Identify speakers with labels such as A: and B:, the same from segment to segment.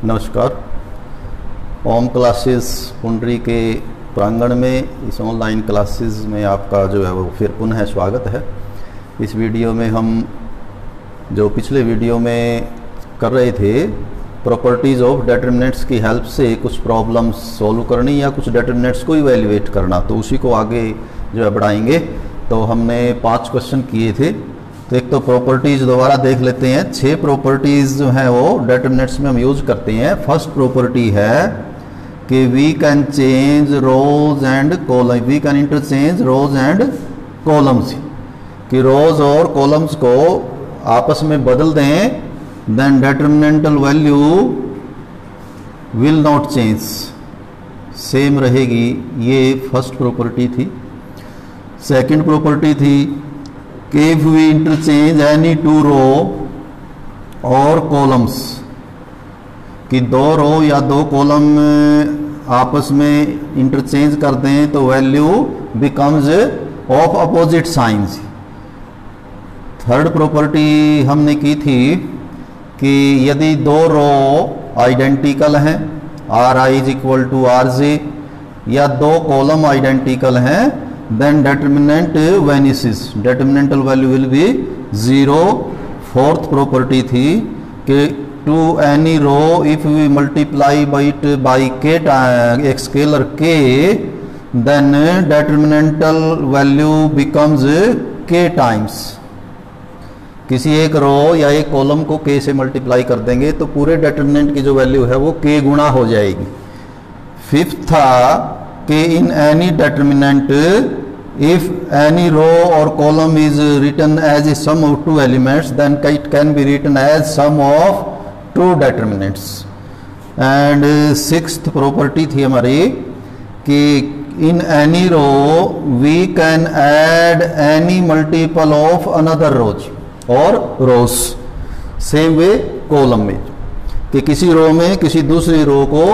A: नमस्कार। ओम क्लासेस पुंडरी के प्रांगण में इस ऑनलाइन क्लासेस में आपका जो है वो फिर पुनः स्वागत है। इस वीडियो में हम जो पिछले वीडियो में कर रहे थे प्रॉपर्टीज़ ऑफ डिटरमिनेंट्स की हेल्प से कुछ प्रॉब्लम्स सॉल्व करनी या कुछ डिटरमिनेंट्स को इवैल्यूएट करना, तो उसी को आगे जो है बढ़ाएंगे। तो हमने 5 क्वेश्चन किए थे। तो एक तो प्रॉपर्टीज़ दोबारा देख लेते हैं। 6 प्रॉपर्टीज़ जो हैं वो डिटरमिनेंट्स में हम यूज़ करते हैं। फर्स्ट प्रॉपर्टी है कि we can change rows and column, we can interchange rows and columns, कि रोज और कॉलम्स को आपस में बदल दें, then determinantal value will not change, same रहेगी। ये फर्स्ट प्रॉपर्टी थी। सेकंड प्रॉपर्टी थी कि if we interchange any 2 row और कॉलम्स, कि 2 रो या 2 कॉलम आपस में इंटरचेंज कर दें तो value becomes of opposite signs. Third property हमने की थी कि यदि 2 रो आइडेंटिकल हैं, R I is equal to R J, या 2 कॉलम आइडेंटिकल हैं, then determinant vanishes, determinantal value will be 0। Fourth property थी कि to any row if we multiply by it by k एक scalar k, then determinantal value becomes k times। किसी एक रो या एक column को k से मल्टीप्लाई कर देंगे तो पूरे डिटरमिनेंट की जो वैल्यू है वो k गुना हो जाएगी। फिफ्थ था कि in any determinant if any row or column is written as a sum of 2 elements, then it can be written as sum of 2 determinants। and sixth property थी हमारी कि in any row we can add any multiple of another rows और rows। same way column में, कि किसी रो में किसी दूसरी रो को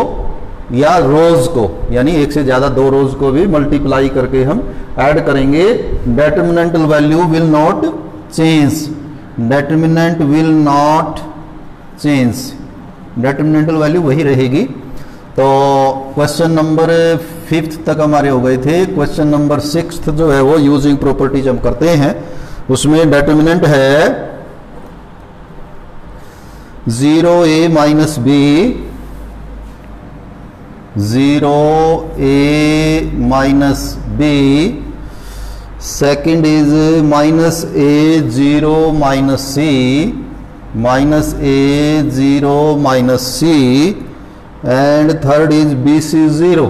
A: या रोज को, यानी एक से ज्यादा 2 रोज को भी मल्टीप्लाई करके हम ऐड करेंगे, determinantal value will not change, determinant will not change, determinantal value वही रहेगी। तो क्वेश्चन नंबर 5 तक हमारे हो गए थे। क्वेश्चन नंबर 6 जो है वो यूजिंग प्रॉपर्टीज हम करते हैं। उसमें डिटरमिनेंट है 0a minus b, 0a minus b, second is minus a 0 minus c, minus a 0 minus c, and third is bc 0,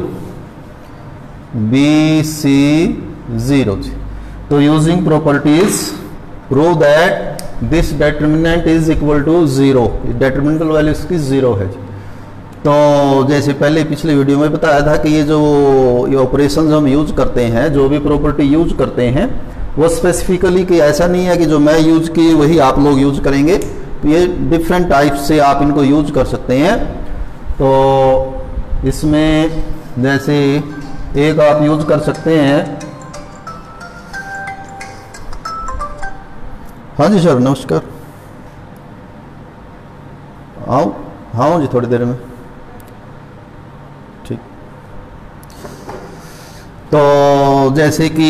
A: bc 0। तो using properties prove that this determinant is equal to 0, determinantal value इसकी 0 है। तो जैसे पहले पिछले video में बताया था कि ये जो ऑपरेशंस हम यूज करते हैं, जो भी प्रॉपर्टी यूज करते हैं, वो स्पेसिफिकली कि ऐसा नहीं है कि जो मैं यूज की वही आप लोग यूज करेंगे। तो ये डिफरेंट टाइप से आप इनको यूज कर सकते हैं। तो इसमें जैसे एक आप यूज कर सकते हैं। हाँ जी सर, नमस्कार। आओ, हाँ जी, थोड़ी देर में। ठीक। तो जैसे कि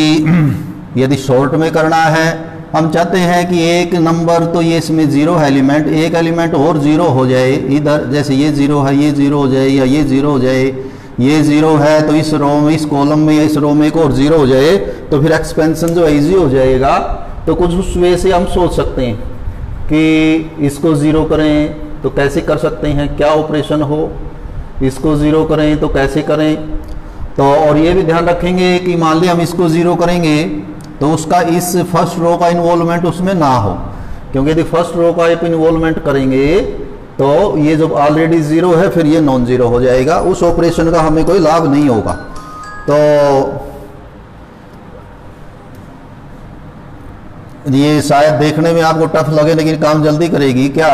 A: यदि शॉर्ट में करना है, हम चाहते हैं कि एक नंबर तो ये इसमें 0 है एलिमेंट, एक एलिमेंट और 0 हो जाए इधर, जैसे ये 0 है ये 0 हो जाए, या ये 0 हो जाए, ये 0 है तो इस रो में, इस कॉलम में या इस रो में एक और 0 हो जाए, तो फिर एक्सपेंशन जो है ईजी हो जाएगा। तो कुछ उस वे से हम सोच सकते हैं कि इसको 0 करें तो कैसे कर सकते हैं, क्या ऑपरेशन हो, इसको 0 करें तो कैसे करें। तो और ये भी ध्यान रखेंगे कि मान लिया हम इसको 0 करेंगे तो उसका इस फर्स्ट रो का इन्वॉल्वमेंट उसमें ना हो, क्योंकि यदि फर्स्ट रो का इन्वॉल्वमेंट करेंगे तो ये जो ऑलरेडी 0 है फिर ये नॉन 0 हो जाएगा, उस ऑपरेशन का हमें कोई लाभ नहीं होगा। तो ये शायद देखने में आपको टफ लगे लेकिन काम जल्दी करेगी। क्या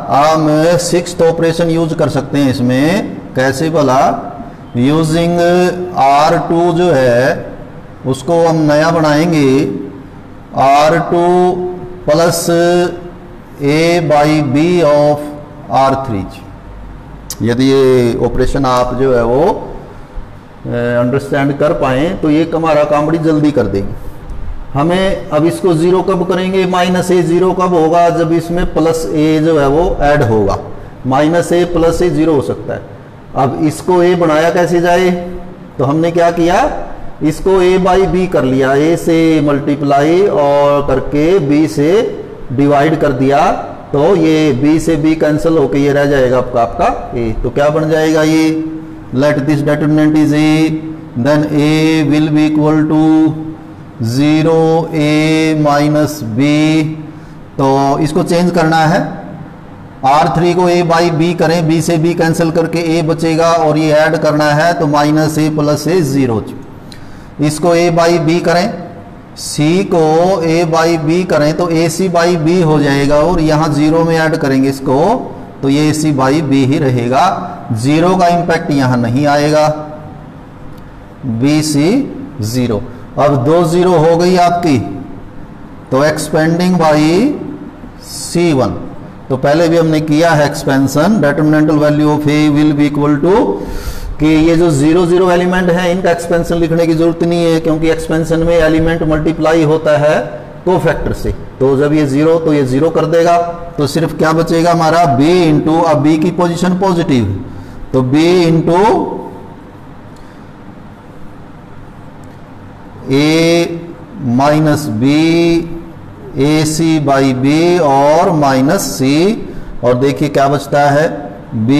A: हम 6th ऑपरेशन यूज कर सकते हैं इसमें? कैसे भला? यूजिंग R2 जो है उसको हम नया बनाएंगे, R2 plus a by b of R3। यदि ये ऑपरेशन आप जो है वो अंडरस्टैंड कर पाए तो ये हमारा काम बड़ी जल्दी कर देगी। हमें अब इसको जीरो कब करेंगे, माइनस ए जीरो कब होगा, जब इसमें प्लस ए जो है वो ऐड होगा। माइनस ए प्लस ए जीरो हो सकता है। अब इसको ए बनाया कैसे जाए, तो हमने क्या किया, इसको ए बाई बी कर लिया, ए से मल्टीप्लाई और करके बी से डिवाइड कर दिया, तो ये बी से बी कैंसिल होके ये रह जाएगा आपका ए। तो क्या बन जाएगा ये, let this determinant is A, then A will be equal to 0 a minus b. तो इसको चेंज करना है, R3 को a बाई बी करें, b से b कैंसिल करके a बचेगा और ये ऐड करना है तो माइनस ए प्लस ए 0। इसको a बाई बी करें, c को a बाई बी करें तो ac बाई बी हो जाएगा और यहाँ 0 में ऐड करेंगे इसको तो ये ac बाई बी ही रहेगा, 0 का इंपैक्ट यहाँ नहीं आएगा, bc 0। अब 2 0 हो गई आपकी, तो एक्सपेंडिंग बाई C1। तो पहले भी हमने किया है expansion, determinantal value of A will be equal to कि ये जो 0 0 एलिमेंट है इनका एक्सपेंशन लिखने की जरूरत नहीं है, क्योंकि एक्सपेंशन में एलिमेंट मल्टीप्लाई होता है कोफैक्टर से। तो जब ये 0 तो ये 0 कर देगा, तो सिर्फ क्या बचेगा हमारा b इंटू, अब b की पोजीशन पॉजिटिव, तो b into a minus b, A c by b और माइनस c। और देखिए क्या बचता है, b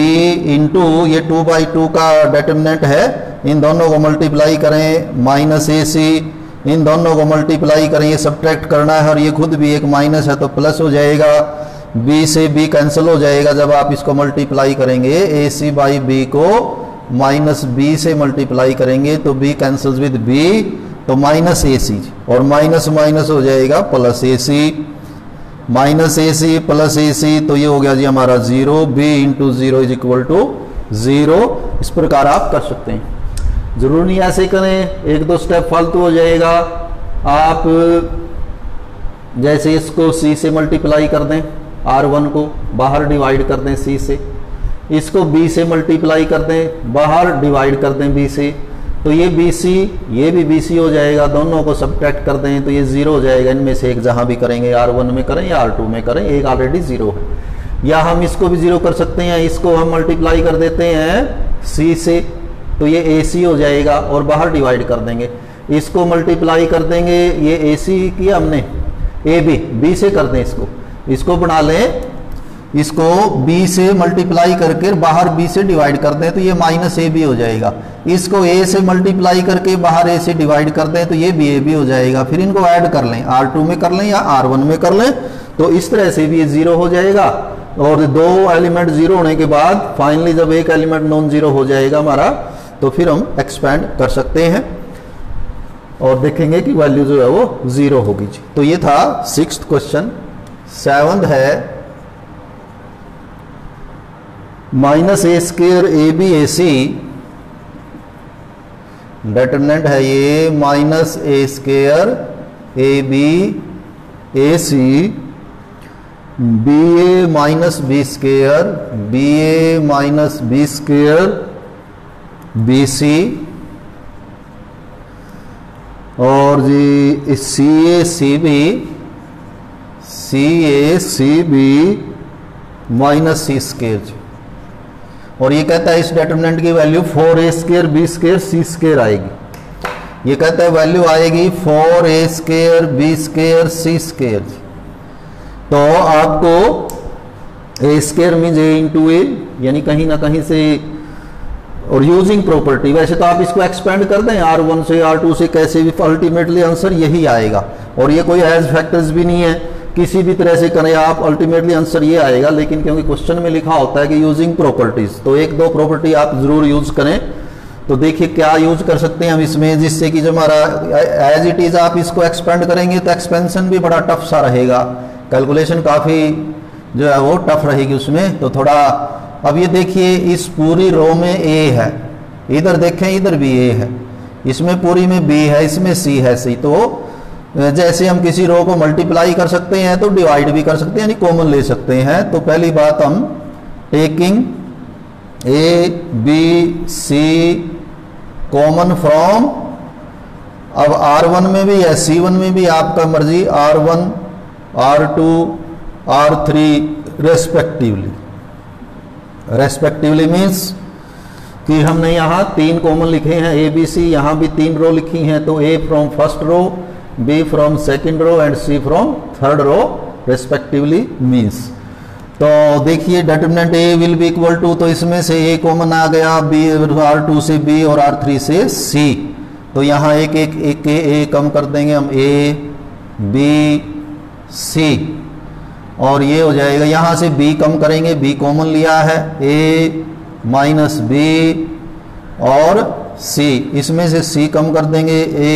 A: इंटू ये 2 बाई 2 का डिटरमिनेंट है, इन दोनों को मल्टीप्लाई करें, माइनस ए सी, इन दोनों को मल्टीप्लाई करें, ये सब्ट्रैक्ट करना है और ये खुद भी एक माइनस है तो प्लस हो जाएगा, b से b कैंसिल हो जाएगा जब आप इसको मल्टीप्लाई करेंगे, ए सी बाई बी को माइनस b से मल्टीप्लाई करेंगे तो b कैंसिल्स विद b, तो माइनस ए सी और माइनस माइनस हो जाएगा plus a c, minus a c plus a c, तो ये हो गया जी हमारा 0, b इंटू 0 इज इक्वल टू 0। इस प्रकार आप कर सकते हैं, जरूर नहीं ऐसे करें, एक दो स्टेप फालतू हो जाएगा। आप जैसे इसको c से मल्टीप्लाई कर दें, R1 को बाहर डिवाइड कर दें c से, इसको b से मल्टीप्लाई कर दें, बाहर डिवाइड कर दें b से, तो ये BC ये भी BC हो जाएगा, दोनों को सब्ट्रैक्ट कर दें तो ये 0 हो जाएगा। इनमें से एक जहां भी करेंगे, R1 में करें या R2 में करें, एक ऑलरेडी 0 है। या हम इसको भी 0 कर सकते हैं, इसको हम मल्टीप्लाई कर देते हैं C से, तो ये AC हो जाएगा और बाहर डिवाइड कर देंगे, इसको मल्टीप्लाई कर देंगे, ये AC किया हमने, AB B से कर दें, इसको बना लें, इसको b से मल्टीप्लाई करके बाहर b से डिवाइड कर दें तो ये माइनस ए बी हो जाएगा, इसको a से मल्टीप्लाई करके बाहर a से डिवाइड कर दें तो ये बी ए बी हो जाएगा। फिर इनको ऐड कर लें, R2 में कर लें या R1 में कर लें, तो इस तरह से भी ये 0 हो जाएगा। और दो एलिमेंट 0 होने के बाद फाइनली जब एक एलिमेंट नॉन 0 हो जाएगा हमारा, तो फिर हम एक्सपेंड कर सकते हैं और देखेंगे कि वैल्यू जो है वो 0 होगी। तो ये था 6th क्वेश्चन। 7th है minus A square A B A C, determinant है ये minus A square A B A C, B A minus B square B A minus B square B C, और जी C A C B minus C square. और ये कहता है इस determinant की value 4a square B square C square आएगी। ये कहता है वैल्यू आएगी 4a square B square C square. तो आपको a square means a into A, यानी कहीं ना कहीं से, और यूजिंग प्रॉपर्टी, वैसे तो आप इसको एक्सपेंड कर दें R1 से R2 से कैसे भी, अल्टीमेटली आंसर यही आएगा। और ये कोई एज फैक्टर्स भी नहीं है, किसी भी तरह से करें आप अल्टीमेटली आंसर ये आएगा। लेकिन क्योंकि क्वेश्चन में लिखा होता है कि यूजिंग प्रॉपर्टीज, तो एक दो प्रॉपर्टी आप जरूर यूज करें। तो देखिए क्या यूज कर सकते हैं हम इसमें, जिससे कि जो हमारा एज इट इज आप इसको एक्सपेंड करेंगे तो एक्सपेंशन भी बड़ा टफ सा रहेगा, कैलकुलेशन काफ़ी जो है वो टफ रहेगी उसमें। तो थोड़ा अब ये देखिए इस पूरी रो में a है, इधर देखें इधर भी a है, इसमें पूरी में b है, इसमें c है c। तो जैसे हम किसी रो को मल्टीप्लाई कर सकते हैं तो डिवाइड भी कर सकते हैं, यानी कॉमन ले सकते हैं। तो पहली बात हम taking a b c common from, अब R1 में भी या C1 में भी आपका मर्जी, R1 R2 R3 respectively means कि हमने यहाँ 3 कॉमन लिखे हैं A B C, यहाँ भी 3 रो लिखी हैं, तो A from first row, B from second row and C from third row respectively means. तो देखिए determinant A will be equal to, तो इसमें से A कॉमन आ गया, B R2 से B और R3 से C, तो यहाँ एक A कम कर देंगे हम, A B C, और ये हो जाएगा, यहाँ से B कम करेंगे, B कॉमन लिया है, A माइनस B और C, इसमें से C कम कर देंगे, A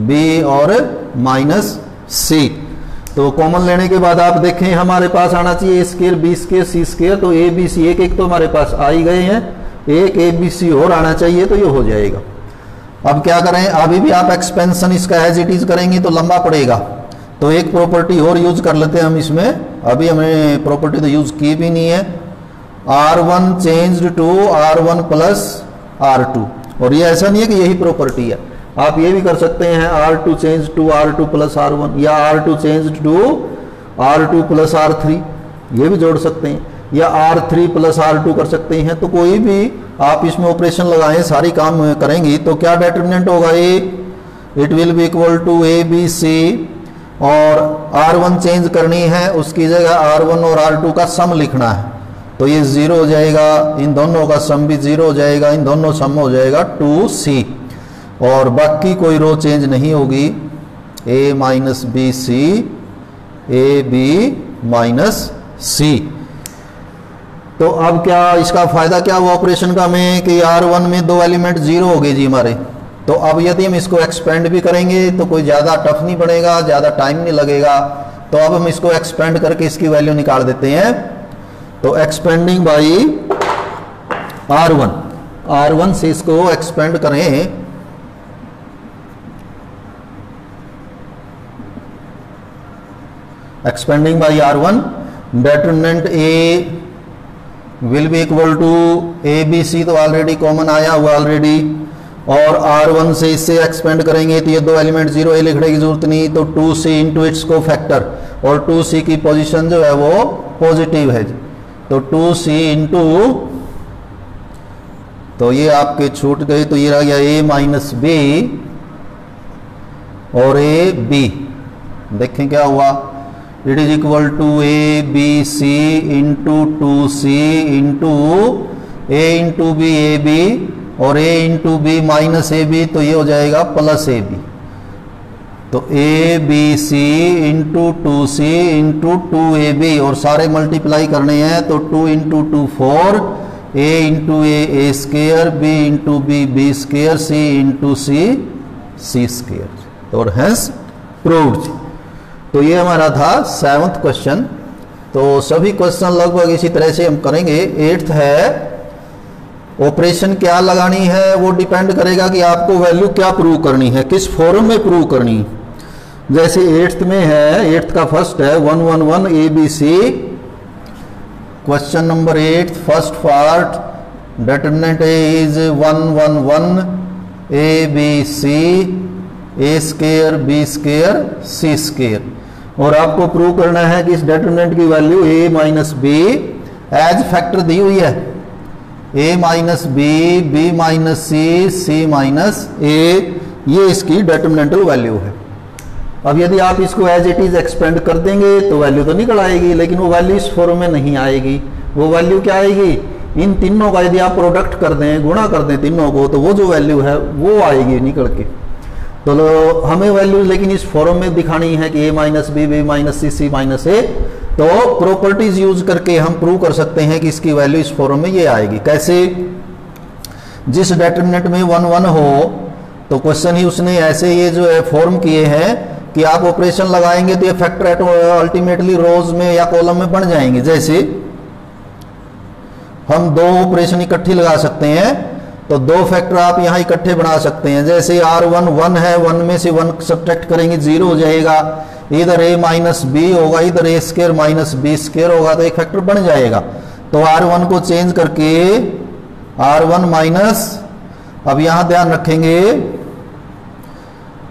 A: B और माइनस C। तो कॉमन लेने के बाद आप देखें हमारे पास आना चाहिए A square B square C square, तो A B C एक तो हमारे पास आ ही गए हैं, एक A B C और आना चाहिए, तो ये हो जाएगा। अब क्या करें, अभी भी आप एक्सपेंशन इसका एज इट इज करेंगे तो लंबा पड़ेगा, तो एक प्रॉपर्टी और यूज कर लेते हैं हम इसमें, अभी हमने प्रॉपर्टी तो यूज की भी नहीं है, R1 changed to R1 plus R2, और ये ऐसा नहीं है कि यही प्रॉपर्टी है, आप ये भी कर सकते हैं R2 change to R2 plus R1, या R2 change to R2 plus R3, ये भी जोड़ सकते हैं, या R3 प्लस R2 कर सकते हैं, तो कोई भी आप इसमें ऑपरेशन लगाएं, सारी काम करेंगी, तो क्या डिटरमिनेंट होगा, it will be equal to A B C, और R1 चेंज करनी है, उसकी जगह R1 और R2 का सम लिखना है, तो ये 0 हो जाएगा, इन दोनों का सम भी 0 हो जाएगा, इन दोनों सम हो जाएगा 2C, और बाकी कोई रो चेंज नहीं होगी, A minus b c, A B minus C। तो अब क्या इसका फायदा क्या हुआ ऑपरेशन का में कि R1 में 2 एलिमेंट 0 हो गए जी हमारे, तो अब यदि हम इसको एक्सपेंड भी करेंगे तो कोई ज़्यादा टफ नहीं पड़ेगा, ज़्यादा टाइम नहीं लगेगा, तो अब हम इसको एक्सपेंड करके इसकी वैल्यू निकाल देते हैं। तो एक्सपेंडिंग बाई R1 से इसको एक्सपेंड करें, expanding by R1, determinant A will be equal to A B C, तो ऑलरेडी कॉमन आया हुआ ऑलरेडी, और R1 से इससे एक्सपेंड करेंगे तो ये 2 एलिमेंट 0 है, लिखने की जरूरत नहीं, तो 2C इंटू इट्स को फैक्टर, और 2C की पोजीशन जो है वो पॉजिटिव है, तो 2C इंटू, तो ये आपके छूट गए, तो ये रह गया A माइनस B और A B, देखें क्या हुआ, it is equal to A B C into 2C into A into B A B, और A into B minus A B, तो ये हो जाएगा प्लस A B, तो A B C into 2C into 2A B, और सारे multiply करने हैं, तो 2 into 2 4, A into A square, B into B square, C into C square, और हैंस प्रूव्ड। तो ये हमारा था 7th क्वेश्चन। तो सभी क्वेश्चन लगभग इसी तरह से हम करेंगे। 8th है ऑपरेशन क्या लगानी है, वो डिपेंड करेगा कि आपको वैल्यू क्या प्रूव करनी है, किस फॉर्म में प्रूव करनी। जैसे 8th में है, 8th का फर्स्ट है 1 1 1 ABC। Question number 8 first part, determinant A is 1 1 1 ABC A square B square C square, और आपको प्रूव करना है कि इस डिटरमिनेंट की value A minus B as factor दी हुई है, A minus B, B minus C, C minus A, ये इसकी डिटरमिनेंटल वैल्यू है। अब यदि आप इसको एज इट इज एक्सपेंड कर देंगे तो वैल्यू तो निकल आएगी, लेकिन वो वैल्यू इस फॉर्म में नहीं आएगी। वो वैल्यू क्या आएगी, इन तीनों का यदि आप प्रोडक्ट कर दें, गुणा कर दें तीनों को, तो वो जो वैल्यू है वो आएगी निकल के। तो हमें वैल्यू लेकिन इस फॉर्म में दिखानी है कि A minus B, B minus C, C minus A। तो प्रॉपर्टीज यूज करके हम प्रूव कर सकते हैं कि इसकी वैल्यू इस फॉर्म में ये आएगी। कैसे, जिस डिटरमिनेंट में 1 1 हो, तो क्वेश्चन ही उसने ऐसे ये जो है फॉर्म किए हैं कि आप ऑपरेशन लगाएंगे तो ये फैक्टर अल्टीमेटली रोज में या कॉलम में बन जाएंगे। जैसे हम 2 ऑपरेशन इकट्ठी लगा सकते हैं, तो 2 फैक्टर आप यहाँ इकट्ठे बना सकते हैं। जैसे R1 1 है, 1 में से 1 सब्ट्रैक्ट करेंगे 0 हो जाएगा, इधर A माइनस B होगा, इधर A square minus B square होगा, तो एक फैक्टर बन जाएगा। तो R1 को चेंज करके R1 माइनस, अब यहां ध्यान रखेंगे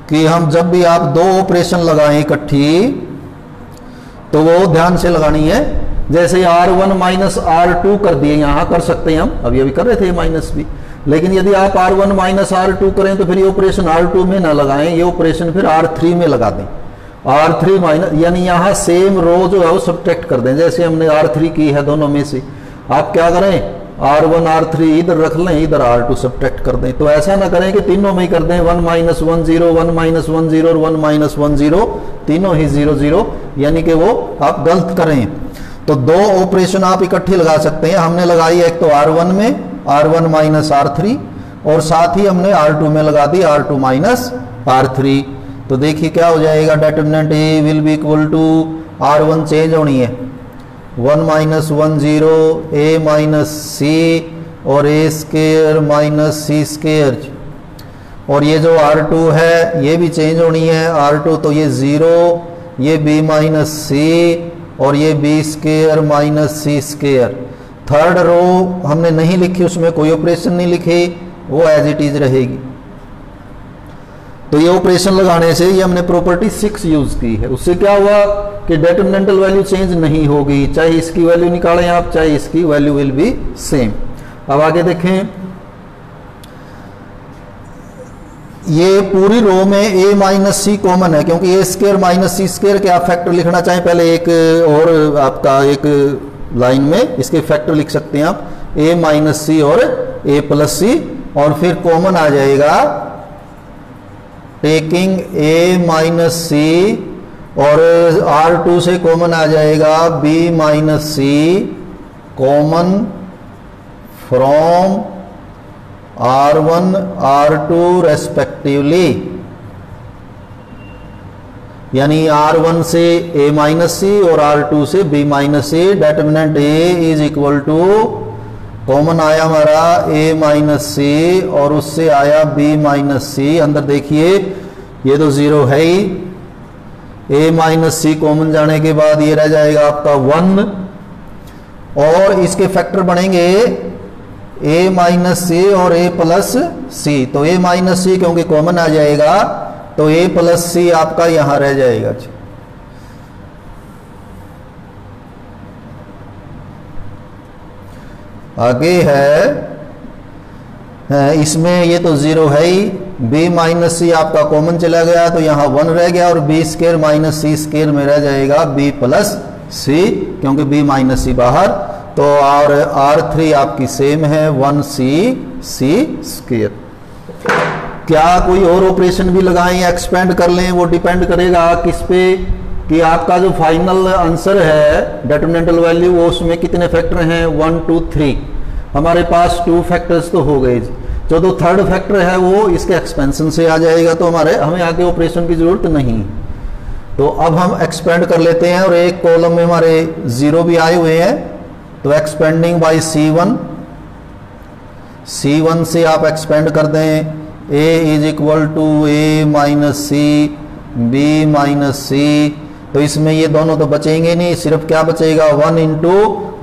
A: कि हम जब भी आप दो ऑपरेशन लगाएं इकट्ठी तो वो ध्यान से लगानी है। जैसे R1 माइनस R2 कर दिए, यहां कर सकते हैं हम, अभी कर रहे थे माइनस भी, लेकिन यदि आप R1 माइनस R2 करें तो फिर ये ऑपरेशन R2 में ना लगाएं, ये ऑपरेशन फिर R3 में लगा दें। R3 माइनस यानी यहां सेम रो जो है वो सब्ट्रैक्ट कर दें, जैसे हमने R3 की है दोनों में से। आप क्या करें, R1 R3 इधर रख लें, इधर R2 सब्ट्रैक्ट कर दें। तो ऐसा ना करें कि तीनों में ही कर दें 1 माइनस 1 0, 1 माइनस 1 0 और 1 माइनस 1 0, तीनों ही 0 0, यानी कि वो आप गलत करें। तो दो ऑपरेशन आप इकट्ठी लगा सकते हैं। हमने लगाई एक तो R1 में R1 माइनस R3, और साथ ही हमने R2 में लगा दी R2 माइनस R3। तो देखिए क्या हो जाएगा, determinant A will be equal to R1 change होनी है 1 माइनस 1 0 A माइनस C और A square minus C square, और ये जो R2 है ये भी चेंज होनी है R2, तो ये 0, ये B माइनस C और ये B square minus C square. Third row हमने नहीं लिखी, उसमें कोई ऑपरेशन नहीं लिखी, वो एज इट इज रहेगी। तो ये ऑपरेशन लगाने से ये हमने प्रॉपर्टी 6 यूज की है। उससे क्या हुआ कि डिटरमिनेंटल वैल्यू चेंज नहीं होगी, चाहे इसकी वैल्यू निकालें आप, चाहे इसकी वैल्यू विल बी सेम। अब आगे देखें, ये पूरी रो में A माइनस सी कॉमन है, क्योंकि A square minus C square के आप फैक्टर लिखना चाहें पहले एक और आपका एक लाइन में इसके फैक्टर लिख सकते हैं आप, A माइनस सी और A प्लस सी, और फिर कॉमन आ जाएगा टेकिंग A माइनस सी, और R2 से कॉमन आ जाएगा B minus c common from R1 R2 respectively, यानी R1 से A माइनस सी और R2 से B minus c. Determinant A is equal to, common आया हमारा A माइनस सी और उससे आया B माइनस सी। अंदर देखिए ये तो 0 है ही, A माइनस सी कॉमन जाने के बाद ये रह जाएगा आपका 1, और इसके फैक्टर बनेंगे A माइनस सी और A प्लस सी। तो A माइनस सी क्योंकि कॉमन आ जाएगा तो A प्लस सी आपका यहां रह जाएगा। आगे है इसमें ये तो 0 है ही, B माइनस सी आपका कॉमन चला गया तो यहाँ 1 रह गया, और B स्केयर माइनस सी स्केयर में रह जाएगा B प्लस सी, क्योंकि B माइनस सी बाहर। तो और R3 आपकी सेम है 1C स्केयर। क्या कोई और ऑपरेशन भी लगाएं या एक्सपेंड कर लें, वो डिपेंड करेगा किस पे, कि आपका जो फाइनल आंसर है डिटरमिनेंटल वैल्यू वो उसमें कितने फैक्टर हैं, 1 2 3। हमारे पास 2 फैक्टर्स तो हो गए, जो तो थर्ड फैक्टर है वो इसके एक्सपेंशन से आ जाएगा, तो हमें आगे ऑपरेशन की जरूरत नहीं। तो अब हम एक्सपेंड कर लेते हैं, और एक कॉलम में हमारे 0 भी आए हुए हैं, तो एक्सपेंडिंग बाय C1 से आप एक्सपेंड कर दें, A is equal to A minus C B minus सी। तो इसमें ये दोनों तो बचेंगे नहीं, सिर्फ क्या बचेगा 1 इंटू,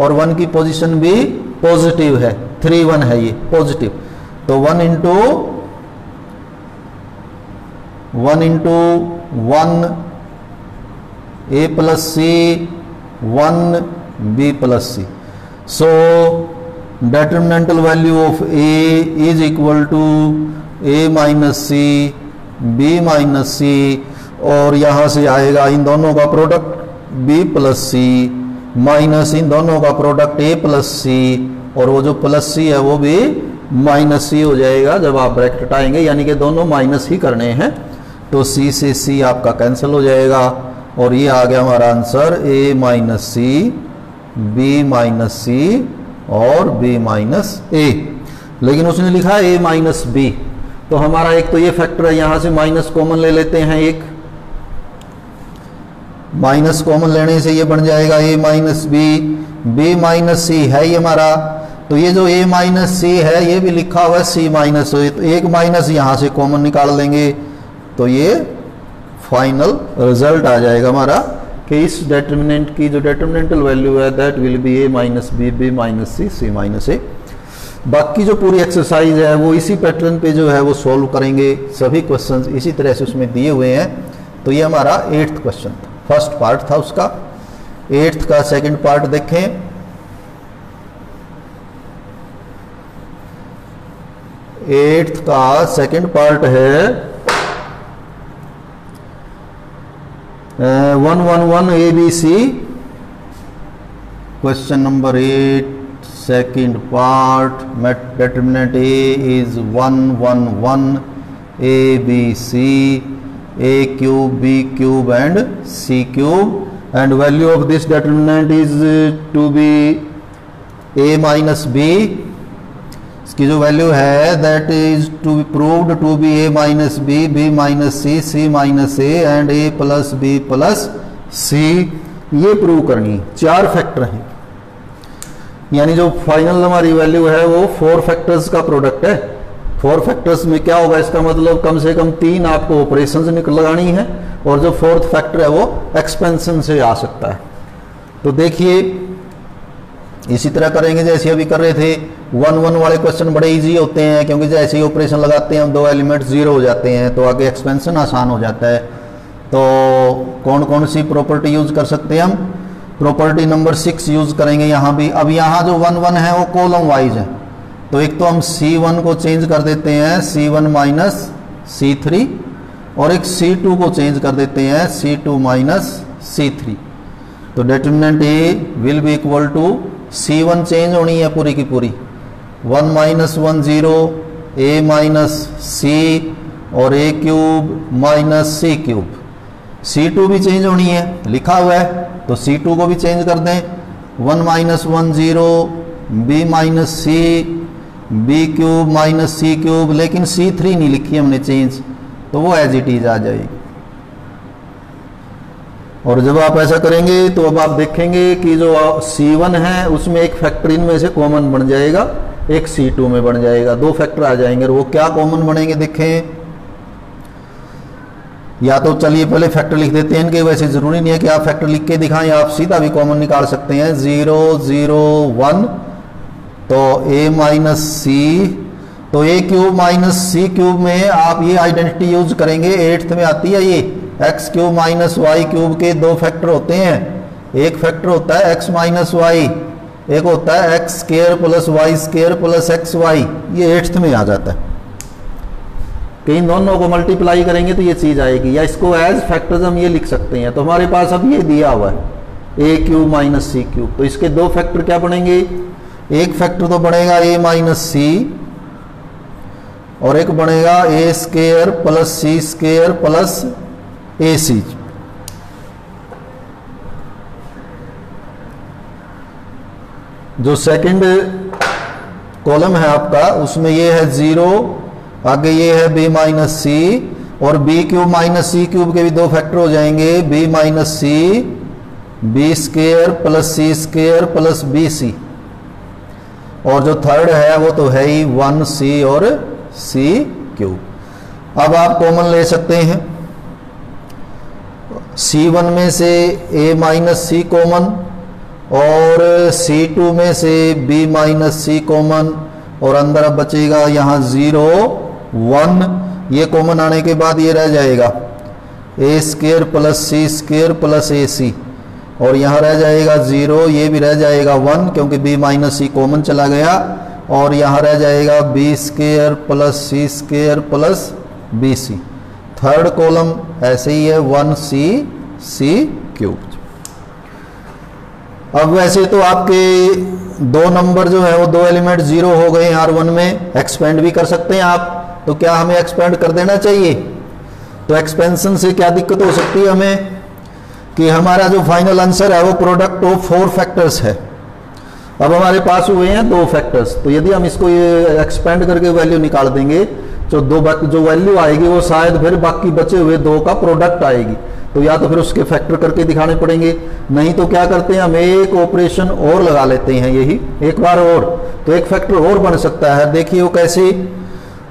A: और 1 की पोजीशन भी पॉजिटिव है, 3 1 है ये पॉजिटिव, तो 1 into 1 A plus C 1 B plus C. So determinantal value of A is equal to A minus C B minus सी, और यहां से आएगा इन दोनों का product B plus C minus इन दोनों का प्रोडक्ट A प्लस सी, और वो जो प्लस सी है वो भी माइनस सी हो जाएगा जब आप ब्रैकेट हटाएंगे, यानी कि दोनों माइनस ही करने हैं। तो C से C आपका कैंसिल हो जाएगा, और ये आ गया हमारा answer A minus C B minus सी और B माइनस A। लेकिन उसने लिखा A माइनस B, तो हमारा एक तो ये फैक्टर है, यहां से माइनस कॉमन ले लेते हैं, एक माइनस कॉमन लेने से ये बन जाएगा A माइनस B माइनस सी है ये हमारा। तो ये जो A माइनस सी है ये भी लिखा हुआ है C माइनस, तो एक माइनस यहां से कॉमन निकाल लेंगे, तो ये फाइनल रिजल्ट आ जाएगा हमारा कि इस डेटर्मिनेंट की जो डेटर्मिनेंटल वैल्यू है that will be a minus B, B minus C, C minus A. बाकी जो पूरी एक्सरसाइज है वो इसी पैटर्न पे जो है वो सॉल्व करेंगे, सभी क्वेश्चंस इसी तरह से उसमें दिए हुए हैं। तो ये हमारा 8th क्वेश्चन था, फर्स्ट पार्ट था उसका। 8th का सेकंड पार्ट देखें। 8th का सेकंड पार्ट है 111 ABC। Question number 8 second part, determinant A is 111 ABC, A cube, B cube and C cube, and value of this determinant is to be A minus B। इसकी जो value है that is to be proved to be A minus B, B minus C, C minus A and A plus B plus C. ये prove करनी, 4 factor हैं, यानी जो final हमारी value है वो 4 फैक्टर्स का प्रोडक्ट है। 4 फैक्टर्स में क्या होगा, इसका मतलब कम से कम 3 आपको ऑपरेशंस लगानी है और जो 4th फैक्टर है वो एक्सपेंशन से आ सकता है। तो देखिए इसी तरह करेंगे जैसे अभी कर रहे थे। 1-1 वाले क्वेश्चन बड़े इजी होते हैं क्योंकि जैसे ही ऑपरेशन लगाते हैं हम 2 एलिमेंट 0 हो जाते हैं, तो आगे एक्सपेंशन आसान हो जाता है। तो कौन कौन सी प्रॉपर्टी यूज कर सकते हैं हम, प्रॉपर्टी नंबर 6 यूज करेंगे यहाँ भी। अब यहाँ जो 1-1 है वो कॉलम वाइज है, तो एक तो हम C1 को चेंज कर देते हैं C1 माइनस C3 और एक C2 को चेंज कर देते हैं C2 माइनस C3। तो determinant A will be equal to C1 change होनी है पूरी की पूरी, 1 माइनस 1 0, A माइनस C और A cube minus C cube. C2 भी चेंज होनी है, लिखा हुआ है तो C2 को भी चेंज कर दें, 1 minus 1 0, B minus C, B cube minus C cube, लेकिन C3 नहीं लिखी हमने चेंज, तो वो एज इट इज आ जाएगी। और जब आप ऐसा करेंगे तो अब आप देखेंगे कि जो C1 है उसमें एक फैक्टर इनमें से कॉमन बन जाएगा, एक C2 में बन जाएगा, 2 फैक्टर आ जाएंगे। और वो क्या कॉमन बनेंगे देखें, या तो चलिए पहले फैक्टर लिख देते हैं इनके, वैसे जरूरी नहीं है कि आप फैक्टर लिख के दिखाएं, आप सीधा भी कॉमन निकाल सकते हैं। 0 0 1 तो A माइनस सी, तो A cube minus c cube में आप ये आइडेंटिटी यूज करेंगे, 8th में आती है ये, x cube minus y cube के 2 फैक्टर होते हैं। एक फैक्टर होता है एक्स माइनस वाई, एक होता है x square plus y square plus x y, ये 8th में आ जाता है। कि इन दोनों को मल्टीप्लाई करेंगे तो ये चीज आएगी, या इसको एज फैक्टर्स हम ये लिख सकते हैं। तो हमारे पास अब ये दिया हुआ है A cube minus c cube, तो इसके 2 फैक्टर क्या बनेंगे, एक फैक्टर तो बनेगा A माइनस सी और एक बनेगा A square plus C square plus AC। जो सेकंड कॉलम है आपका उसमें ये है 0, आगे ये है B माइनस सी और B cube minus c cube के भी 2 फैक्टर हो जाएंगे, B माइनस सी, B स्क्वायर प्लस सी स्क्वायर प्लस BC। और जो थर्ड है वो तो है ही 1C और C क्यूब। अब आप कॉमन ले सकते हैं, C1 में से A माइनस सी कॉमन और C2 में से B माइनस सी कॉमन, और अंदर अब बचेगा यहाँ 0 1, ये कॉमन आने के बाद ये रह जाएगा A square plus C square plus AC, और यहाँ रह जाएगा 0, ये भी रह जाएगा 1 क्योंकि B माइनस सी कॉमन चला गया, और यहाँ रह जाएगा B स्क्वायर प्लस सी square plus BC। Third column ऐसे ही है 1C C क्यूब। अब वैसे तो आपके 2 नंबर जो है वो 2 एलिमेंट 0 हो गए R1 में, एक्सपेंड भी कर सकते हैं आप, तो क्या हमें एक्सपेंड कर देना चाहिए। तो एक्सपेंशन से क्या दिक्कत हो सकती है हमें कि हमारा जो फाइनल आंसर है वो प्रोडक्ट ऑफ 4 फैक्टर्स है। अब हमारे पास हुए हैं 2 फैक्टर्स, तो यदि हम इसको ये एक्सपेंड करके वैल्यू निकाल देंगे तो जो वैल्यू आएगी वो शायद फिर बाकी बचे हुए 2 का प्रोडक्ट आएगी, तो या तो फिर उसके फैक्टर करके दिखाने पड़ेंगे, नहीं तो क्या करते हैं हम एक ऑपरेशन और लगा लेते हैं, यही एक बार और, तो एक फैक्टर और बन सकता है। देखिए वो कैसे,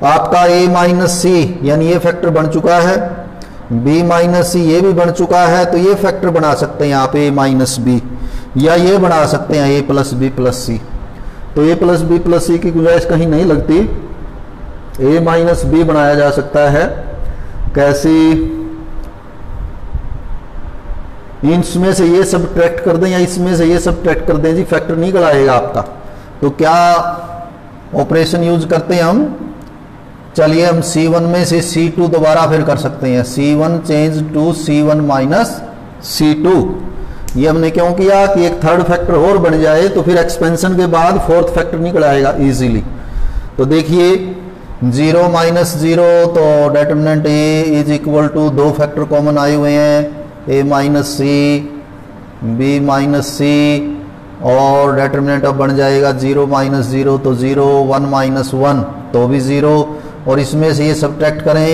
A: आपका A माइनस सी यानी ये फैक्टर बन चुका है, बी माइनस सी ये भी बन चुका है, तो ये फैक्टर बना सकते हैं आप ए माइनस बी, या ये बना सकते हैं ए प्लस बी प्लस सी। तो ए प्लस बी प्लस सी की गुंजाइश कहीं नहीं लगती, ए माइनस बी बनाया जा सकता है। कैसी? इसमें से ये सब्ट्रैक्ट कर दें या इसमें से ये सब्ट्रैक्ट कर दें जी, फैक्टर निकल आएगा आपका। तो क्या ऑपरेशन यूज करते हैं हम? चलिए हम C1 में से C2 दोबारा फिर कर सकते हैं। C1 change to C1 minus C2। ये हमने क्यों किया कि एक थर्ड फैक्टर और बन जाए, तो फिर एक्सपेंशन के बाद फोर्थ फैक्टर निकल आएगा इजीली। तो देखिए 0 माइनस 0, तो determinant a is equal to, दो फैक्टर कॉमन आए हुए हैं, ए माइनस सी बी माइनस सी, और डेटर्मिनेंट अब बन जाएगा 0 माइनस 0 तो 0, 1 माइनस 1 तो भी 0, और इसमें से ये सब्ट्रैक्ट करें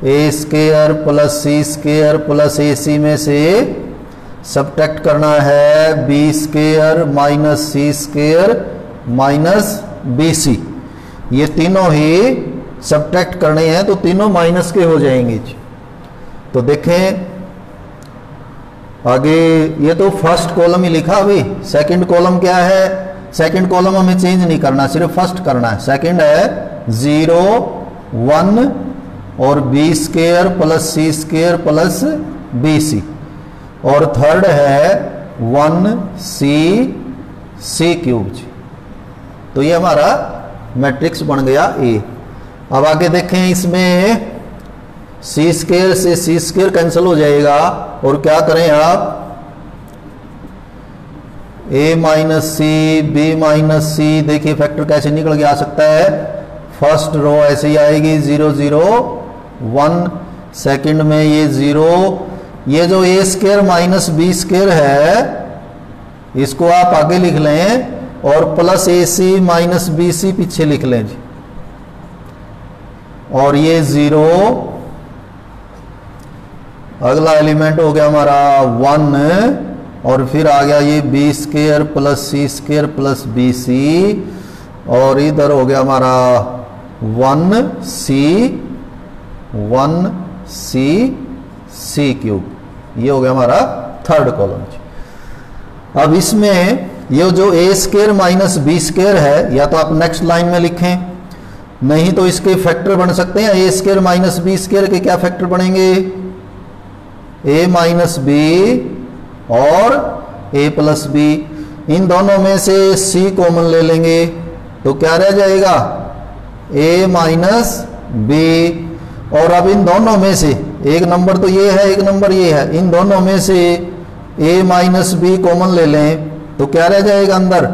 A: ए square plus C square plus a सी में से सब्ट्रैक्ट करना है बी स्क्वायर माइनस सी स्क्वायर माइनस बी सी। ये तीनों ही सब्ट्रैक्ट करने हैं, तो तीनों माइनस के हो जाएंगे। तो देखें आगे, ये तो फर्स्ट कॉलम ही लिखा, अभी सेकंड कॉलम क्या है? सेकंड कॉलम हमें चेंज नहीं करना, सिर्फ फर्स्ट करना है। सेकंड है 0 1 और बी स्क्वायर प्लस सी स्क्वायर प्लस बी सी, और थर्ड है 1 सी क्यूब। तो ये हमारा मैट्रिक्स बन गया ए। अब आगे देखें, इसमें सी स्क्वायर से सी स्क्वायर कैंसिल हो जाएगा, और क्या करें आप? A minus C B minus सी, देखिए फैक्टर कैसे निकल के आ सकता है। फर्स्ट रो ऐसे ही आएगी 0 0 1, सेकंड में ये 0, ये जो ए स्क्वायर माइनस बी स्क्वायर है इसको आप आगे लिख लें, और plus a c minus b सी पीछे लिख लें जी, और ये 0, अगला एलिमेंट हो गया हमारा 1, और फिर आ गया ये बी स्क्वायर प्लस सी स्क्वायर प्लस बी सी, और इधर हो गया हमारा 1 सी क्यूब। ये हो गया हमारा थर्ड कॉलम। अब इसमें ये जो ए स्क्वायर माइनस बी स्क्वायर है, या तो आप नेक्स्ट लाइन में लिखें, नहीं तो इसके फैक्टर बन सकते हैं। ए स्क्वायर माइनस बी स्क्वायर के क्या फैक्टर बनेंगे? ए माइनस बी और ए प्लस बी। इन दोनों में से सी कॉमन ले लेंगे, तो क्या रह जाएगा? ए माइनस बी। और अब इन दोनों में से एक नंबर तो ये है, एक नंबर ये है, इन दोनों में से ए माइनस बी कॉमन ले लें, तो क्या रह जाएगा अंदर?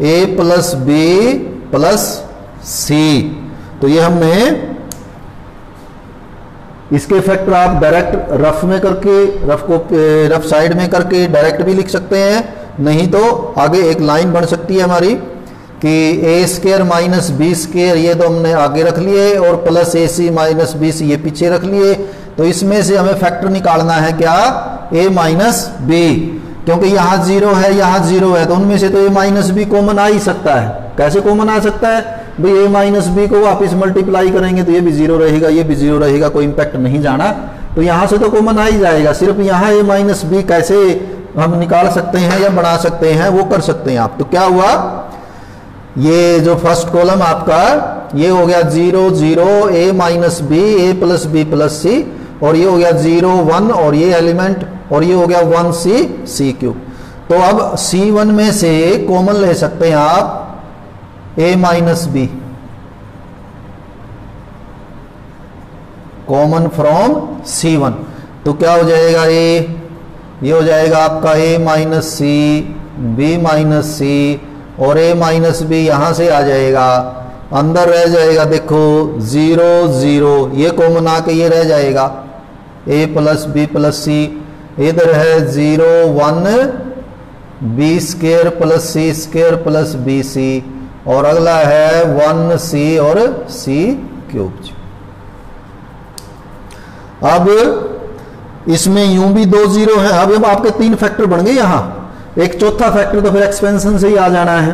A: ए प्लस बी प्लस सी। तो ये हमने इसके फैक्टर आप डायरेक्ट रफ में करके, रफ साइड में करके डायरेक्ट भी लिख सकते हैं, नहीं तो आगे एक लाइन बन सकती है हमारी कि ए स्क्वायर माइनस बी स्क्वायर, ये तो हमने आगे रख लिए, और plus a c minus b सी ये पीछे रख लिए। तो इसमें से हमें फैक्टर निकालना है क्या? ए माइनस बी, क्योंकि यहाँ 0 है, यहाँ 0 है, तो उनमें से तो ए माइनस बी कॉमन आ ही सकता है। कैसे कॉमन आ सकता है भाई? ए माइनस बी को वापस मल्टीप्लाई करेंगे तो ये भी 0 रहेगा, ये भी 0 रहेगा, कोई इंपैक्ट नहीं जाना, तो यहाँ से तो कॉमन आ ही जाएगा। सिर्फ यहाँ ए माइनस बी कैसे हम निकाल सकते हैं या बना सकते हैं, वो कर सकते हैं आप। तो क्या हुआ? ये जो फर्स्ट कॉलम आपका ये हो गया 0 0 ए माइनस बी ए प्लस बी प्लस सी, और ये हो गया 0 1 और ये एलिमेंट, और ये हो गया 1 सी क्यूब। तो अब C1 में से कॉमन ले सकते हैं आप A minus B, common from C1, तो क्या हो जाएगा? ये हो जाएगा आपका A minus C B minus सी, और ए माइनस बी यहां से आ जाएगा, अंदर रह जाएगा देखो 0 0, ये कॉमन आके ये रह जाएगा ए प्लस बी प्लस सी। इधर है 0 1 बी स्क्वायर प्लस सी स्क्वायर प्लस बी सी, और अगला है 1 सी और सी क्यूब। अब इसमें यूं भी 2 0 है। अब आपके 3 फैक्टर बन गए, यहां एक चौथा फैक्टर तो फिर एक्सपेंशन से ही आ जाना है।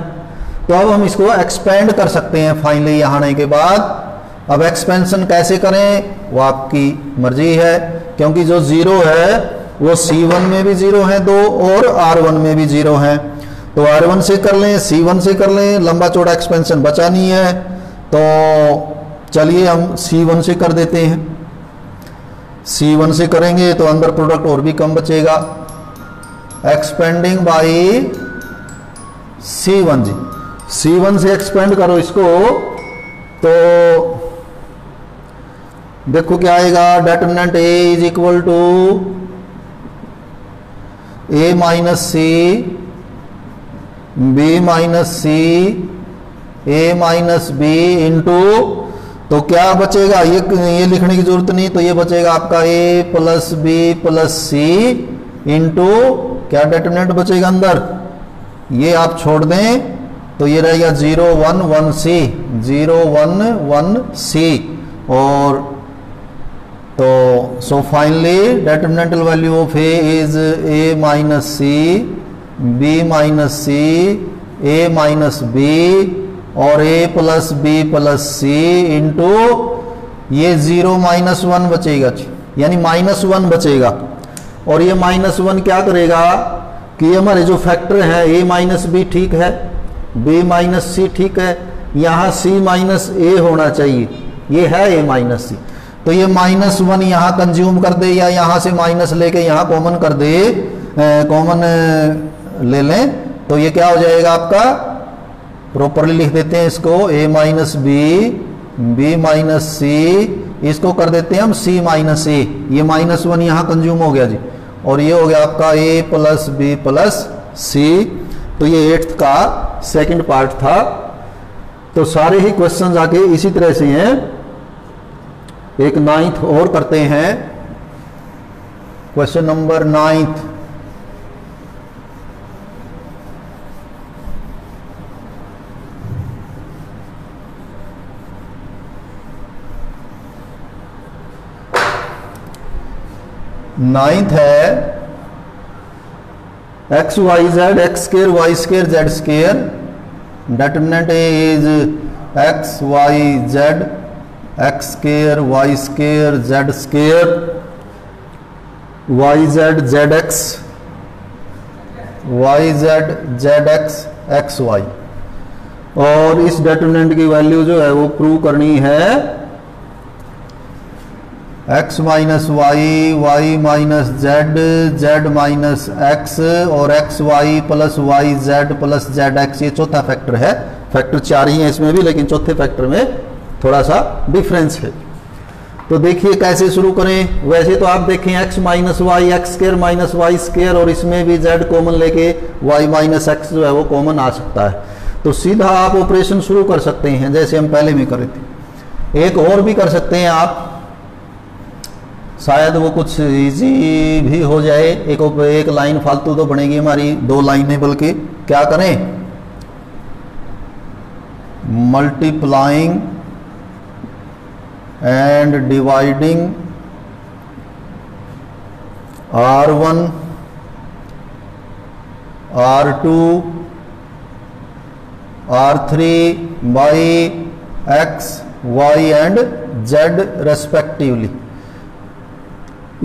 A: तो अब हम इसको एक्सपेंड कर सकते हैं फाइनली यहाँ आने के बाद। अब एक्सपेंशन कैसे करें वो आपकी मर्जी है, क्योंकि जो जीरो है वो C1 में भी जीरो है दो और R1 में भी जीरो है। तो R1 से कर लें, C1 से कर लें, लंबा चौड़ा एक्सपेंशन बचा नहीं है। तो चलिए हम C1 से कर देते हैं। C1 से करेंगे तो अंदर प्रोडक्ट और भी कम बचेगा। Expanding by C1 ji, C1 से एक्सपेंड करो इसको तो देखो क्या आएगा, determinant A is equal to A minus C B minus C A minus b into, तो क्या बचेगा, ये लिखने की जरूरत नहीं, तो ये बचेगा आपका A plus B plus C into क्या डिटरमिनेंट बचेगा अंदर, ये आप छोड़ दें तो ये रहेगा 0 1 1 सी 0 1 1 सी। और तो so finally determinantal value of A is A minus C B minus C A minus B और A plus B plus C into ये 0 माइनस 1 बचेगा, यानी -1 बचेगा। और ये -1 क्या करेगा कि ये हमारे जो फैक्टर है A माइनस बी ठीक है, B माइनस सी ठीक है, यहाँ C माइनस A होना चाहिए, ये है A माइनस सी, तो ये -1 यहाँ कंज्यूम कर दे या यहाँ से माइनस लेके यहाँ कॉमन कर दे, कॉमन ले लें, तो ये क्या हो जाएगा आपका, प्रॉपरली लिख देते हैं इसको A minus B B minus C, इसको कर देते हैं हम C माइनस A, ये -1 यहाँ कंज्यूम हो गया जी, और ये हो गया आपका A प्लस बी प्लस सी। तो ये 8th का सेकंड पार्ट था। तो सारे ही क्वेश्चंस आके इसी तरह से हैं। एक 9th और करते हैं, क्वेश्चन नंबर 9th। नाइन्थ है x y z x square y square z square, determinant A is x y z x square y square z square y z z x y z z x x y. और इस determinant की value जो है वो prove करनी है x minus Y Y minus Z Z minus X और X Y plus Y Z plus Z X, ये चौथा फैक्टर है। फैक्टर 4 ही है इसमें भी, लेकिन चौथे फैक्टर में थोड़ा सा डिफरेंस है। तो देखिए कैसे शुरू करें। वैसे तो आप देखें x minus y x square minus y square, और इसमें भी z कॉमन लेके y माइनस एक्स जो है वो कॉमन आ सकता है। तो सीधा आप ऑपरेशन शुरू कर सकते हैं जैसे हम पहले में करे थे। एक और भी कर सकते हैं आप, शायद वो कुछ इजी भी हो जाए। एक लाइन फालतू तो बनेगी हमारी, 2 लाइनें, बल्कि क्या करें, multiplying and dividing R1 R2 R3 by x y and z respectively.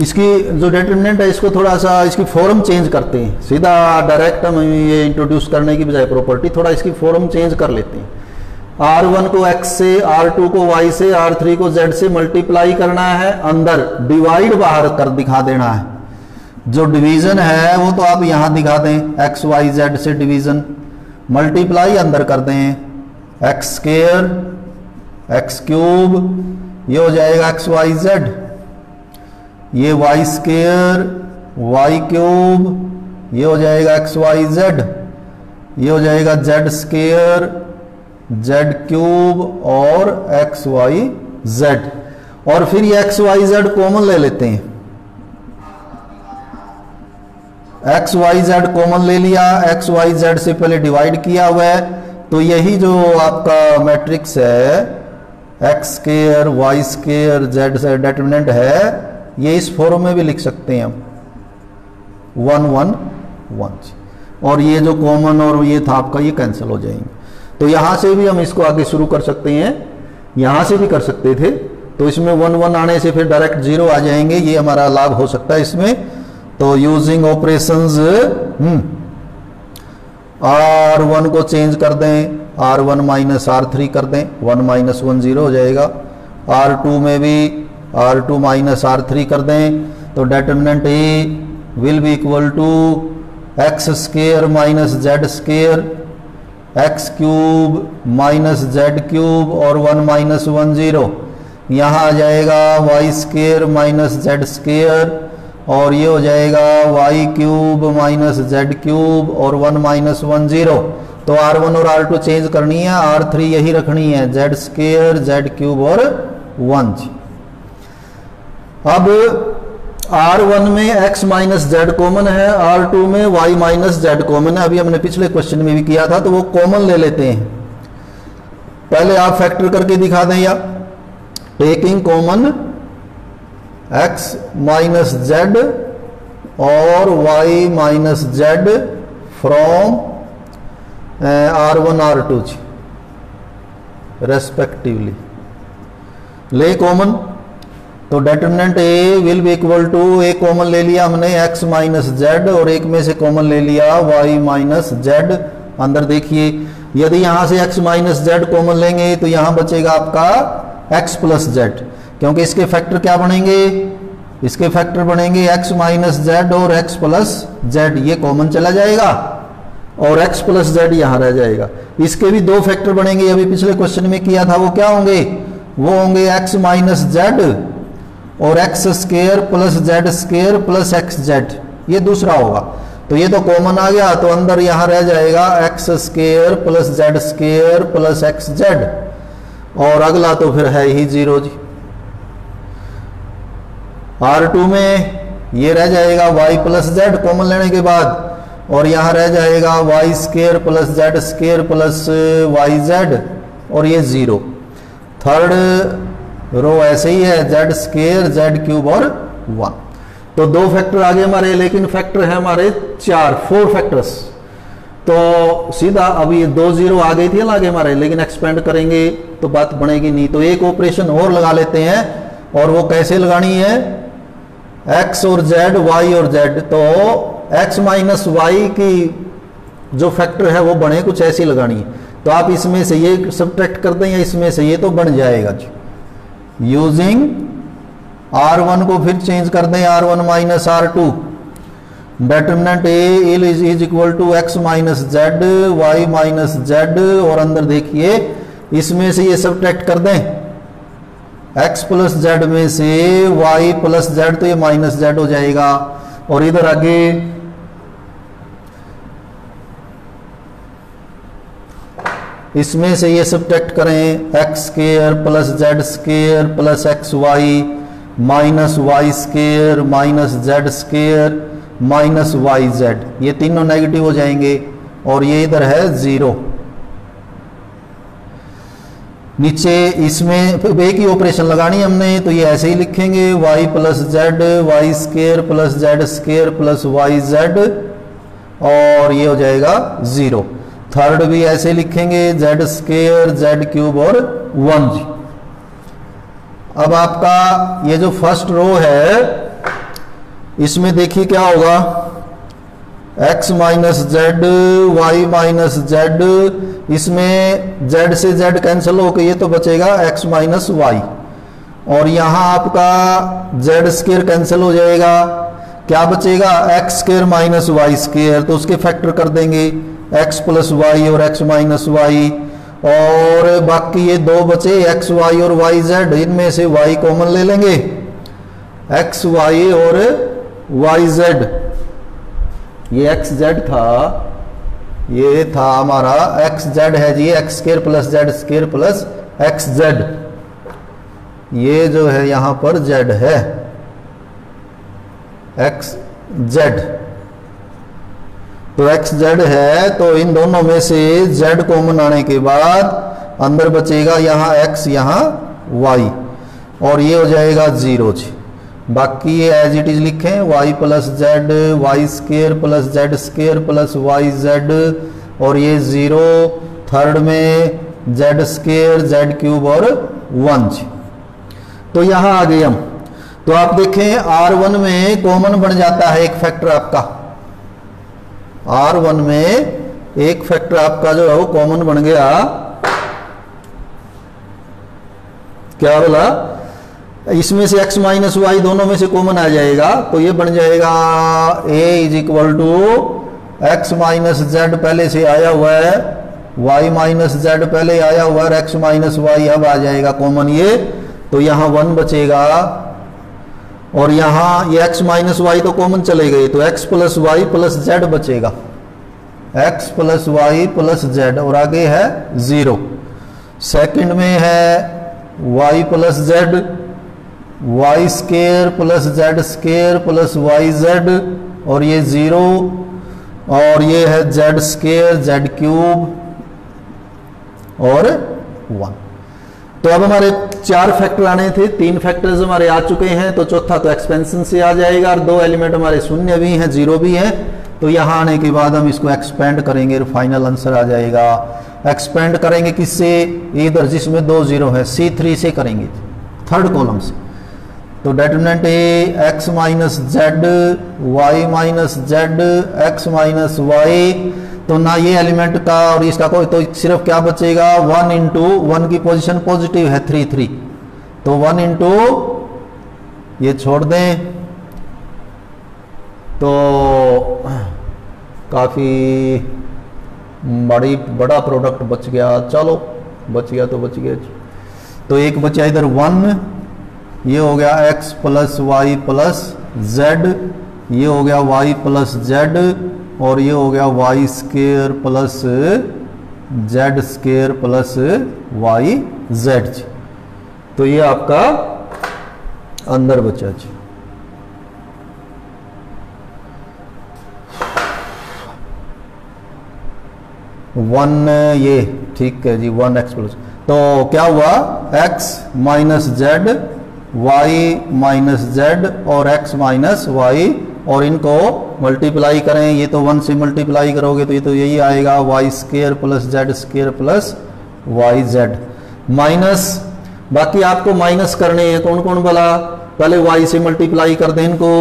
A: इसकी जो डिटरमिनेंट है इसको थोड़ा सा इसकी फॉर्म चेंज करते हैं, सीधा डायरेक्ट हम ये इंट्रोड्यूस करने की बजाय प्रॉपर्टी थोड़ा इसकी फॉर्म चेंज कर लेते हैं। R1 को x से, R2 को y से, R3 को z से मल्टीप्लाई करना है, अंदर डिवाइड बाहर कर दिखा देना है। जो डिवीजन है वो तो आप यहाँ दिखा दें, x y z से डिवीजन, मल्टीप्लाई अंदर कर दें, x स्क्वायर x क्यूब, ये हो जाएगा x y z, ये y स्क्वायर y क्यूब, ये हो जाएगा x y z, ये हो जाएगा z स्क्वायर z क्यूब और x y z। और फिर ये x y z कॉमन ले लेते हैं, x y z कॉमन ले लिया, x y z से पहले डिवाइड किया हुआ है, तो यही जो आपका मैट्रिक्स है x square y square z से डिटरमिनेंट है, ये इस फॉर्म में भी लिख सकते हैं हम 1 1 1, और ये जो कॉमन और ये था आपका ये कैंसिल हो जाएंगे। तो यहाँ से भी हम इसको आगे शुरू कर सकते हैं। यहाँ से भी कर सकते थे, तो इसमें 1 1 आने से फिर डायरेक्ट 0 आ जाएंगे, ये हमारा लाभ हो सकता है इसमें। तो यूजिंग ऑपरेशंस R1 को चेंज कर दें, R1 माइनस R3 कर दें, 1 माइनस 1 0 हो जाएगा। R2 में भी R2 माइनस R3 कर दें, तो determinant A will be equal to x square minus z square, x cube minus z cube और 1 माइनस 1 0। यहाँ आ जाएगा y square minus z square और ये हो जाएगा y cube minus z cube और 1 माइनस 1 0। तो R1 और R2 चेंज करनी है, R3 यही रखनी है, जेड स्केयर जेड क्यूब और 1। अब R1 में x माइनस जेड कॉमन है, R2 में y माइनस जेड कॉमन है। अभी हमने पिछले क्वेश्चन में भी किया था, तो वो कॉमन ले लेते हैं। पहले आप फैक्टर करके दिखा दें, या taking common x minus z और y minus z from R1 R2 respectively, ले कॉमन। तो determinant A will be equal to, एक कॉमन ले लिया हमने x माइनस जेड और एक में से कॉमन ले लिया y माइनस जेड। अंदर देखिए, यदि यहां से x माइनस जेड कॉमन लेंगे तो यहां बचेगा आपका x प्लस जेड, क्योंकि इसके फैक्टर क्या बनेंगे, इसके फैक्टर बनेंगे x माइनस जेड और x प्लस जेड, ये कॉमन चला जाएगा और x प्लस जेड यहां रह जाएगा। इसके भी दो फैक्टर बनेंगे, अभी पिछले क्वेश्चन में किया था, वो क्या होंगे, वो होंगे x माइनस जेड और x square plus z square plus x Z, ये दूसरा होगा। तो ये तो कॉमन आ गया, तो अंदर यहां रह जाएगा x square plus z square plus x Z, और अगला तो फिर है ही 0 जी। R2 में ये रह जाएगा y प्लस जेड कॉमन लेने के बाद, और यहां रह जाएगा y square plus z square plus Y z, और ये 0। थर्ड रो ऐसे ही है, जेड स्केयर जेड क्यूब और 1। तो दो फैक्टर आगे हमारे, लेकिन फैक्टर है हमारे 4 फैक्टर्स। तो सीधा अभी 2 0 आ गई थी ना आगे हमारे, लेकिन एक्सपेंड करेंगे तो बात बनेगी नहीं। तो एक ऑपरेशन और लगा लेते हैं, और वो कैसे लगानी है, x और z y और z। तो x माइनस वाई की जो फैक्टर है वो बने कुछ ऐसी लगानी है। तो आप इसमें से ये सब्ट्रैक्ट कर दें या इसमें से ये, तो बन जाएगा जी। यूजिंग R1 को फिर चेंज कर दें, R1 minus R2, determinant A is equal to x minus Z Y minus z, और अंदर देखिए इसमें से ये सब्ट्रैक्ट कर दें, x प्लस जेड में से y प्लस जेड, तो ये माइनस जेड हो जाएगा। और इधर आगे इसमें से ये सब्ट्रैक्ट करें, x square plus z square plus x y minus y square minus z square minus y z, ये तीनों नेगेटिव हो जाएंगे, और ये इधर है 0। नीचे इसमें एक ही ऑपरेशन लगानी हमने, तो ये ऐसे ही लिखेंगे, y plus z y square plus z square plus Y z, और ये हो जाएगा 0। थर्ड भी ऐसे लिखेंगे, जेड स्केयर जेड क्यूब और 1 जी। अब आपका ये जो फर्स्ट रो है, इसमें देखिए क्या होगा, x minus Z Y minus z, इसमें z से z कैंसिल होकर ये तो बचेगा x माइनस वाई, और यहाँ आपका z स्केयर कैंसिल हो जाएगा, क्या बचेगा, x square minus y square. तो उसके फैक्टर कर देंगे, x प्लस वाई और x माइनस वाई, और बाकी ये दो बचे x वाई और y z, इनमें से y कॉमन ले लेंगे, x वाई और y z। ये x z था, ये था हमारा x z है जी, x square plus z square plus x Z, ये जो है यहां पर z है x z। तो एक्स जेड है, तो इन दोनों में से z कॉमन आने के बाद अंदर बचेगा यहाँ x यहाँ y, और ये हो जाएगा 0 जी। बाकी ये एज इट इज लिखें, y plus z y square plus z square plus Y z, और ये 0। थर्ड में जेड स्केयर जेड क्यूब और 1 जी। तो यहां आ गए हम। तो आप देखें R1 में कॉमन बन जाता है एक फैक्टर आपका, R1 में एक फैक्टर आपका जो है वो कॉमन बन गया। क्या बोला, इसमें से x माइनस वाई दोनों में से कॉमन आ जाएगा, तो ये बन जाएगा a is equal to x minus z पहले से आया हुआ है, y माइनस जेड पहले आया हुआ है, x माइनस वाई अब आ जाएगा कॉमन ये। तो यहां 1 बचेगा और यहां ये x माइनस वाई तो कॉमन चले गए, तो x plus y plus z बचेगा, x plus y plus z, और आगे है 0। सेकंड में है y plus z, y square plus z square plus Y z, और ये 0, और ये है जेड स्केयर जेड क्यूब और 1। तो अब हमारे 4 फैक्टर आने थे, 3 फैक्टर्स हमारे आ चुके हैं, तो चौथा तो एक्सपेंशन से आ जाएगा, और 2 एलिमेंट हमारे शून्य भी हैं 0 भी है। तो यहाँ आने के बाद हम इसको एक्सपेंड करेंगे, फाइनल आंसर आ जाएगा। एक्सपेंड करेंगे किससे, इधर जिसमें 2 0 है, C3 से करेंगे, थर्ड कॉलम से। तो determinant A X minus Z Y minus Z x minus Y, तो ना ये एलिमेंट का और इसका कोई, तो सिर्फ क्या बचेगा 1 इंटू 1 की पोजीशन पॉजिटिव है 3 3, तो 1 इंटू ये छोड़ दें, तो काफ़ी बड़ा प्रोडक्ट बच गया। चलो बच गया तो बच गया। तो एक बचा इधर 1, ये हो गया x plus y plus z, ये हो गया y प्लस जेड, और ये हो गया y square plus z square plus Y z. तो ये आपका अंदर बचा जी। वन ये ठीक है जी, 1x प्लस, तो क्या हुआ x minus Z Y minus z और x माइनस वाई, और इनको मल्टीप्लाई करें, ये तो 1 से मल्टीप्लाई करोगे तो ये तो यही आएगा y square plus z square plus Y z, minus बाकी आपको माइनस करने हैं कौन कौन वाला, पहले y से मल्टीप्लाई कर दें इनको,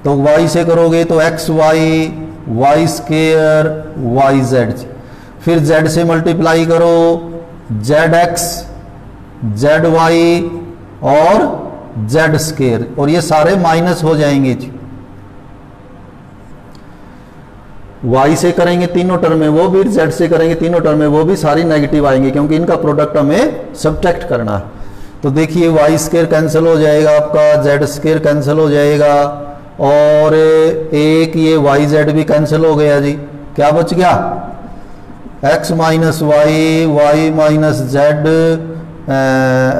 A: तो y से करोगे तो x y y square y z, फिर z से मल्टीप्लाई करो जेड एक्स जेड वाई और जेड स्केयर, और ये सारे माइनस हो जाएंगे जी। y से करेंगे तीनों टर्म में वो भी, z से करेंगे तीनों टर्म में वो भी, सारी नेगेटिव आएंगे क्योंकि इनका प्रोडक्ट हमें सब्ट्रैक्ट करना है। तो देखिए वाई स्केयर कैंसिल हो जाएगा आपका, जेड स्केयर कैंसिल हो जाएगा, और एक ये वाई जेड भी कैंसिल हो गया जी। क्या बच गया x minus Y Y minus Z,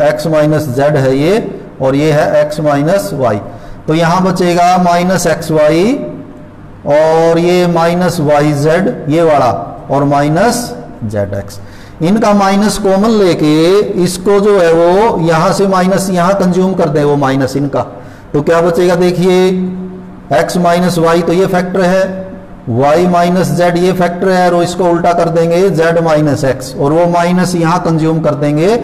A: x minus z है ये, और ये है एक्स माइनस वाई, तो यहां बचेगा माइनस एक्स वाई और ये माइनस वाई जेड ये वाला, और माइनस जेड एक्स। इनका माइनस कॉमन लेके इसको जो है वो यहां से माइनस यहां कंज्यूम कर दे वो माइनस इनका, तो क्या बचेगा देखिए एक्स माइनस वाई तो ये फैक्टर है, y माइनस जेड ये फैक्टर है, और इसको उल्टा कर देंगे z माइनस एक्स, और वो माइनस यहाँ कंज्यूम कर देंगे,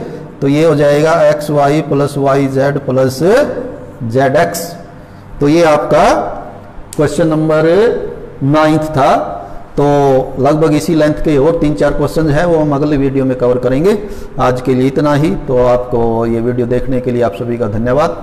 A: तो ये हो जाएगा x Y plus Y Z plus Z x. तो ये आपका क्वेश्चन नंबर 9 था। तो लगभग इसी लेंथ के और 3-4 क्वेश्चन है वो हम अगले वीडियो में कवर करेंगे। आज के लिए इतना ही। तो आपको ये वीडियो देखने के लिए आप सभी का धन्यवाद।